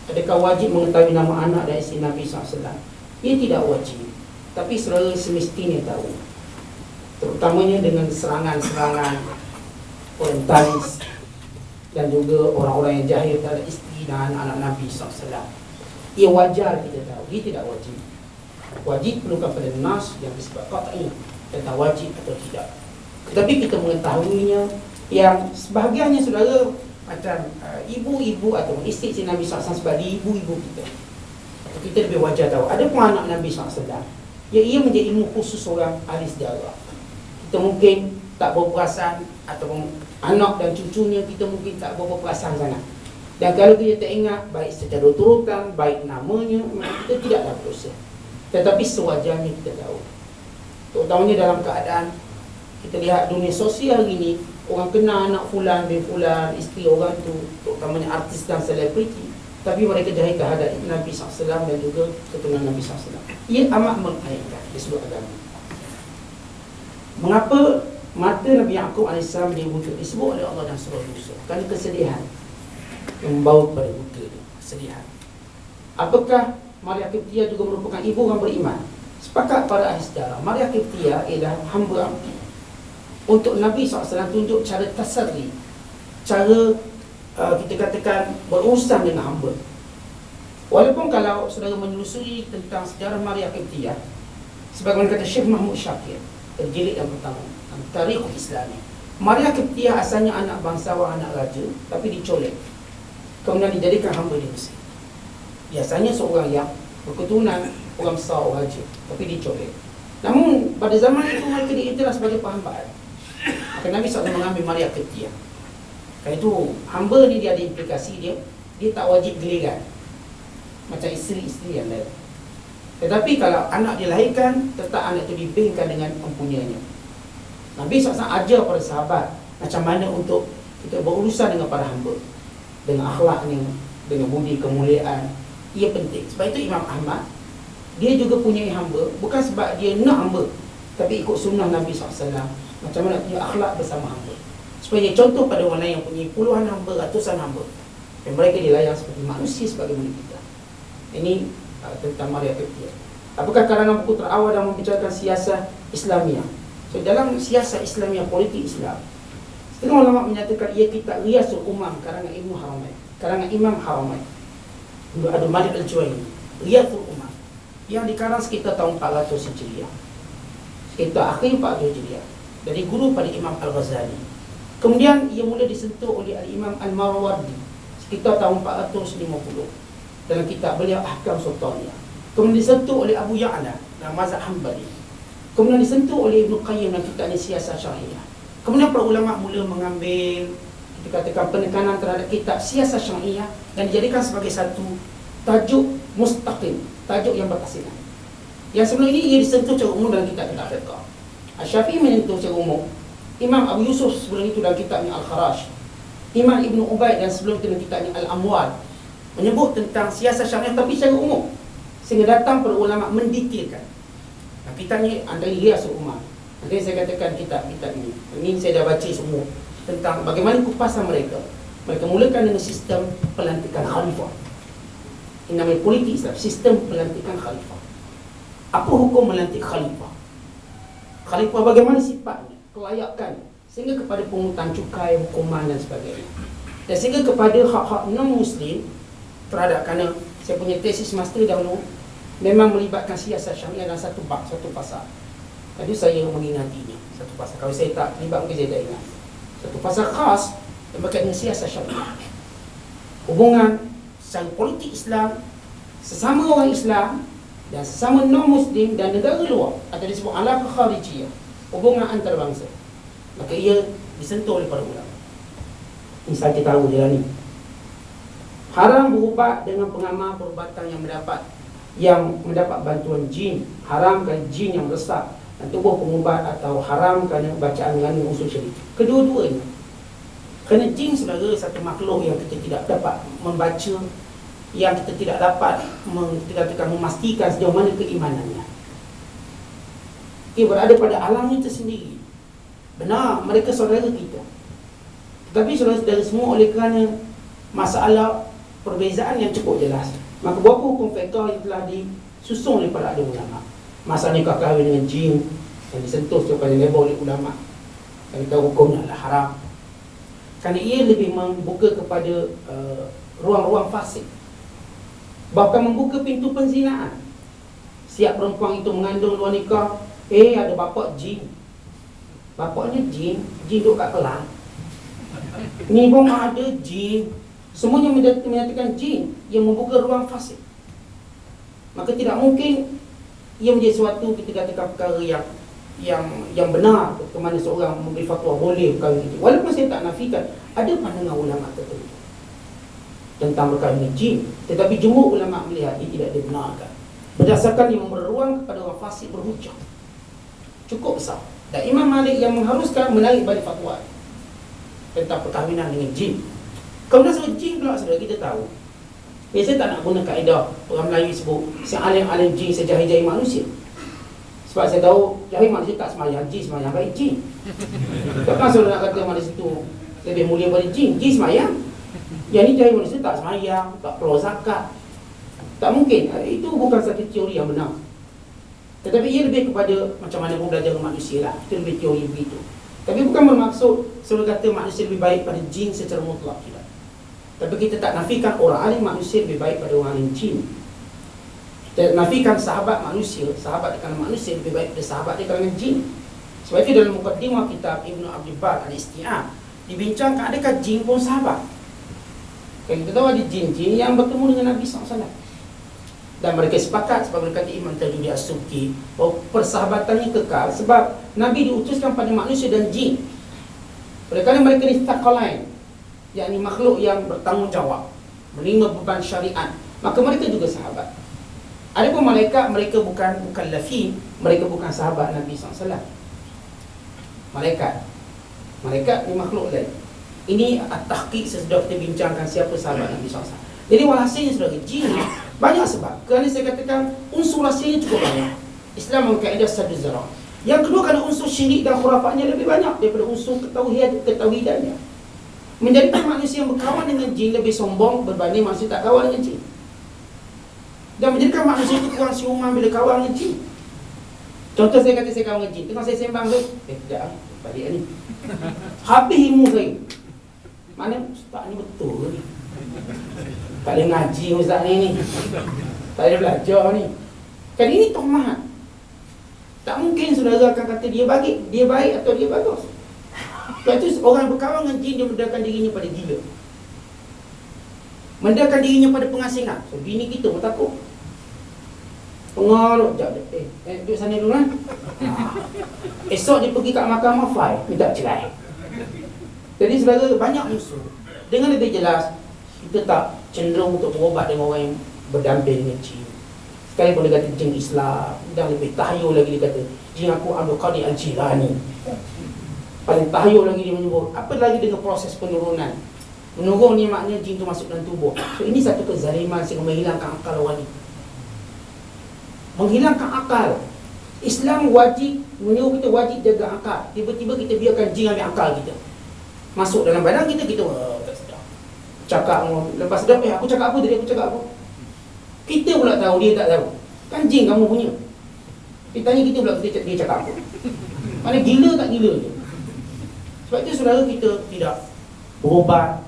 Adakah wajib mengetahui nama anak dan isteri Nabi SAW? Ia tidak wajib, tapi saudara semestinya tahu, terutamanya dengan serangan-serangan orientalis dan juga orang-orang yang jahil terhadap isteri dan anak Nabi SAW. Ia wajar kita tahu, ia tidak wajib. Wajib perlukan pada nas yang bersifat qat'i tentang wajib atau tidak. Tetapi kita mengetahuinya, yang sebahagiannya saudara macam ibu-ibu atau isteri Nabi SAW sebagai ibu-ibu kita. Kita lebih wajar tahu. Ada pun anak Nabi SAW yang ia menjadi ilmu khusus orang ahli sejarah. Kita mungkin tak berperasan, ataupun anak dan cucunya kita mungkin tak berperasan sangat. Dan kalau kita tak ingat baik secara turutan, baik namanya, kita tidaklah berdosa. Tetapi sewajarnya kita tahu. Terutamanya dalam keadaan kita lihat dunia sosial ini, orang kenal anak fulan bin fulan, isteri orang tu, terutamanya artis dan selebriti, tapi mereka jahil terhadap Nabi SAW dan juga keturunan Nabi SAW. Ia amat mengayatkan di sudut agama. Mengapa mata Nabi Yaqub AS menjadi buta? Disebut oleh Allah dan surah Yusuf kerana kesedihan yang membawa kepada buta itu, kesedihan. Apakah Maria Qibtiyah juga merupakan ibu orang beriman? Sepakat para ahli sejarah, Maria Qibtiyah ialah hamba abdi. Untuk Nabi SAW tunjuk cara tasarri, cara kita katakan berurusan dengan hamba. Walaupun kalau saudara menelusuri tentang sejarah Maria Qibtiyah, sebagaimana kata Syekh Mahmud Syakir, terjilid yang pertama, Tarikh Islami, Maria Qibtiyah asalnya anak bangsawan, anak raja, tapi dicolek, kemudian dijadikan hamba di Mesir. Biasanya seorang yang berketurunan orang besar, raja, tapi dicolek. Namun pada zaman itu mereka diiktiraf sebagai perhambaan. Maka Nabi SAW mengambil Maria Qibtiyah. Kerana itu hamba ni dia ada implikasi dia tak wajib giliran macam isteri-isteri yang lain. Tetapi kalau anak dilahirkan, tetap anak itu dibingkan dengan empunyanya. Nabi SAW ajar para sahabat macam mana untuk kita berurusan dengan para hamba, dengan akhlaknya, dengan budi kemuliaan. Ia penting. Sebab itu Imam Ahmad, dia juga punya hamba, bukan sebab dia nak hamba, tapi ikut sunnah Nabi SAW, macam mana punya akhlak bersama hamba. Supaya contoh pada orang lain yang punya puluhan hamba, ratusan hamba, dan mereka dilayan seperti manusia sebagaimana kita. Ini tentang Maria Qibtiyah. Apakah karangan buku terawal dan membicarakan siasat Islamiah? So, dalam siasat Islamiah, politik Islam, setengah ulama menyatakan ia kitab Riyasul Umam, karangan Ibnu Haramain, karangan Imam Haramain, Abdul Malik Al-Juwaini, Riyasul Umam, yang dikarang sekitar tahun 400 Hijriah, sekitar akhir 400 Hijriah, dari guru pada Imam Al-Ghazali. Kemudian ia mula disentuh oleh Al-Imam Al-Marwardi sekitar tahun 450 dalam kitab beliau Ahkam Sultaniyah. Kemudian disentuh oleh Abu Ya'la dalam mazhab Hanbali. Kemudian disentuh oleh Ibnu Qayyim dalam kitabnya Siasat Syariah. Kemudian para ulama mula mengambil, kita katakan, penekanan terhadap kitab Siasat Syariah dan dijadikan sebagai satu tajuk mustaqim, tajuk yang berkasihan. Yang sebelum ini ia disentuh secara umum dalam kitab Al-Fiqh. Asy-Syafi'i menyentuh secara umum. Imam Abu Yusuf sebelum itu dalam kitabnya Al-Kharaj. Imam Ibn Ubaid dan sebelum itu dalam kitabnya Al-Amwal menyebut tentang siasat syariah tapi secara umum, sehingga datang para ulama mendetailkan. Nah, kitabnya antara Riyasul Umam. Nanti saya katakan kitab ini saya dah baca semua tentang bagaimana kupasan mereka. Mereka mulakan dengan sistem pelantikan khalifah. Ini namanya politik Islam, sistem pelantikan khalifah. Apa hukum melantik khalifah? Khalifah bagaimana sifatnya, kelayakan, sehingga kepada pungutan cukai, hukuman dan sebagainya. Dan sehingga kepada hak-hak non-Muslim terhadap, kerana saya punya tesis master dahulu memang melibatkan siasat syariah dalam satu bab, satu pasal. Tadi saya mengingatinya, satu pasal. Kalau saya tak terlibat mungkin saya tak ingat. Satu pasal khas yang berkaitan dengan siasat syariah. Hubungan secara politik Islam, sesama orang Islam dan sesama non-Muslim dan negara luar, atau disebut alaqah kharijiyah, hubungan antarabangsa. Maka ia disentuh oleh para ulama. Misal kita tahu dia ni, haram berubat dengan pengamal perubatan yang mendapat bantuan jin. Haram kerana jin yang besar dan tubuh pengubat, atau haram kerana bacaan dengan unsur syirik. Kedua-duanya, kerana jin saudara satu makhluk yang kita tidak dapat membaca, yang kita tidak dapat memastikan sejauh mana keimanannya. Ia berada pada alamnya tersendiri. Benar, mereka saudara kita. Tetapi saudara-saudara semua, oleh kerana masalah perbezaan yang cukup jelas. Maka beberapa hukum fiqh yang telah disusun oleh para ahli ulama. Masalah nikah kahwin dengan jin yang disentuh supaya lebar oleh ulama. Kerana hukumnya adalah haram. Kerana ia lebih membuka kepada ruang-ruang fasik. Bahkan membuka pintu penzinaan. Siap perempuan itu mengandung luar nikah, ada bapak jin. Bapaknya jin duduk kat kelang. Ni pun ada jin. Semuanya menyatakan jin yang membuka ruang fasik. Maka tidak mungkin ia menjadi suatu kita katakan perkara yang benar ke mana seorang memberi fatwa boleh perkara itu. Walaupun saya tak nafikan ada pandangan ulama tertentu tentang perkara ini jin, tetapi jumhur ulama melihat ia tidak dibenarkan berdasarkan ia memberi ruang kepada orang fasik berhujah cukup besar. Dan Imam Malik yang mengharuskan menarik balik fatwa tentang perkahwinan dengan jin. Kemudian sebut jin pula, saudara, kita tahu saya tak nak guna kaedah orang Melayu sebut si alim-alim jin sejahir-jahir manusia. Sebab saya tahu jahir manusia tak semayang, jin semayang, baik jin. Takkan saudara nak kata manusia itu lebih mulia daripada jin? Jin semayang. Yang ni jahir manusia tak semayang, tak keluar zakat. Tak mungkin. Itu bukan satu teori yang benar. Tetapi ia lebih kepada macam mana pun belajar manusia lah. Itu lebih teori begitu. Tapi bukan bermaksud saudara kata manusia lebih baik pada jin secara mutlak, tidak. Tapi kita tak nafikan orang alim manusia lebih baik pada orang alim jin. Kita nafikan sahabat manusia, sahabat di kalangan manusia lebih baik pada sahabat di kalangan jin. Sebab itu dalam mukaddimah kitab Ibnu Abdul Bar Al-Isti'ab dibincangkan adakah jin pun sahabat. Kan kita tahu ada jin-jin yang bertemu dengan Nabi SAW. Dan mereka sepakat sebagai kata Imam Tajudi As-Subki bahawa persahabatannya kekal sebab Nabi diutuskan pada manusia dan jin. Oleh kerana mereka ni thaqalain, yakni makhluk yang bertanggungjawab, menerima beban syariat, maka mereka juga sahabat. Adapun malaikat, mereka bukan mukallafin, mereka bukan sahabat Nabi SAW. Malaikat ni makhluk lain. Ini at-tahqiq sesudah kita bincangkan siapa sahabat Nabi SAW. Jadi walhasilnya saudara, jin banyak sebab. Kerana saya katakan unsur rahsianya cukup banyak. Islam mengkaedah sadu zara. Yang kedua, kerana unsur syirik dan khurafatnya lebih banyak daripada unsur ketauhidannya. Menjadikan manusia yang berkawan dengan jin lebih sombong berbanding manusia tak kawan dengan jin. Dan menjadikan manusia itu kurang siuman bila kawan dengan jin. Contoh saya kata saya kawan dengan jin, tengah saya sembang tu, sekejap lah, balik ni habis ilmu saya. Mana ustaz ni betul ni, tak boleh ngaji ustaz ni tak boleh belajar ni. Kan ini tohmat. Tak mungkin saudara akan kata dia baik atau dia bagus. Sebab itu orang berkawan dengan jin, dia mendekatkan dirinya pada gila, mendekatkan dirinya pada pengasingan. So bini kita pun takut. Pengaruh duduk sana dulu kan. Esok dia pergi kat mahkamah file minta cerai. Jadi saudara, banyak musuh. Dengan lebih jelas, kita tak cenderung untuk berubat dengan orang yang berdamping dengan jin. Sekali pun dia kata jin Islam, dan lebih tahyul lagi dia kata jin aku Abdul Qadir Al-Jilani. Paling tahyul lagi dia menyebut. Apa lagi dengan proses penurunan, menurun ni maknanya jin tu masuk dalam tubuh. So ini satu kezaliman sehingga menghilangkan akal orang ni. Menghilangkan akal. Islam wajib menyuruh kita wajib jaga akal. Tiba-tiba kita biarkan jin ambil akal kita, masuk dalam badan kita, tak sedap. Cakap lepas sedap, aku cakap apa tadi, aku cakap apa. Kita pula tahu, dia tak tahu. Kan jin kamu punya. Dia tanya kita pula, dia cakap apa. Mana gila tak gila je. Sebab itu saudara, kita tidak berubat,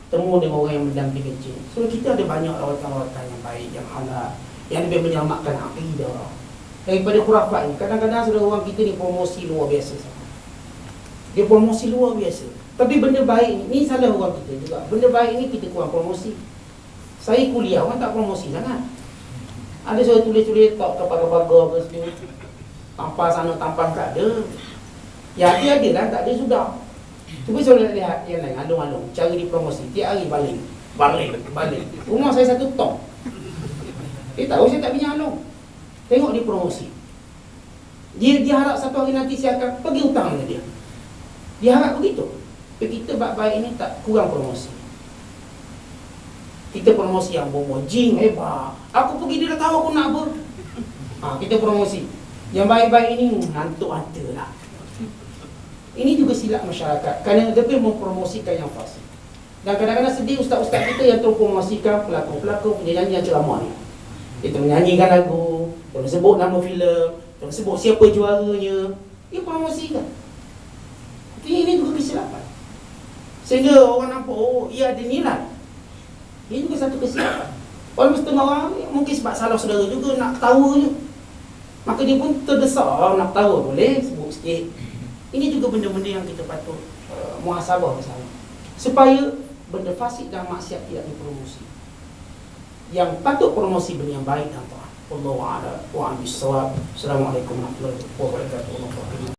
temu dengan orang yang mendampingi jin. So kita ada banyak rawatan-rawatan yang baik, yang halal, yang lebih menyelamatkan akidah daripada khurafat ni. Kadang-kadang saudara, orang kita ni promosi luar biasa. Dia promosi luar biasa. Tapi benda baik ni salah orang kita juga. Benda baik ni kita kurang promosi. Saya kuliah, orang tak promosi sangat. Ada saya tulis-tulis tak kapal-kapal ke semua. Tampar sana, tampar tak ada. Ya ada lah, tak ada sudah. Cuba saya lihat yang lain, alung-alung, cara dipromosi. Tiap hari balik. Rumah saya 1 tong. Dia tahu saya tak punya alung. Tengok dia promosi. Dia harap satu hari nanti saya akan pergi hutang dengan dia. Dia harap begitu. Tapi kita baik-baik ini tak kurang promosi. Kita promosi yang bomo, jin hebat. Aku pergi, dia dah tahu aku nak apa. Kita promosi. Yang baik-baik ini hantu-hantu lah. Ini juga silap masyarakat, kerana lebih mempromosikan yang fasik. Dan kadang-kadang sedih ustaz-ustaz kita yang terpromosikan pelakon-pelakon penyanyi yang ceramah ni. Dia menyanyikan lagu, dia sebut nama filem, dia sebut siapa juaranya, dia promosikan. Ini juga kesilapan. Sehingga orang nampak, oh, ia ada nilai. Ini juga satu kesilapan. Walaupun setengah orang mungkin sebab salah saudara juga nak ketawa je, maka dia pun terdesak nak ketawa, boleh sebut sikit. Ini juga benda-benda yang kita patut muhasabah bersama, supaya benda fasik dan maksiat tidak dipromosi. Yang patut promosi benda yang baik dan taat. Wallahu a'lam wa bissawab. Assalamualaikum warahmatullahi wabarakatuh.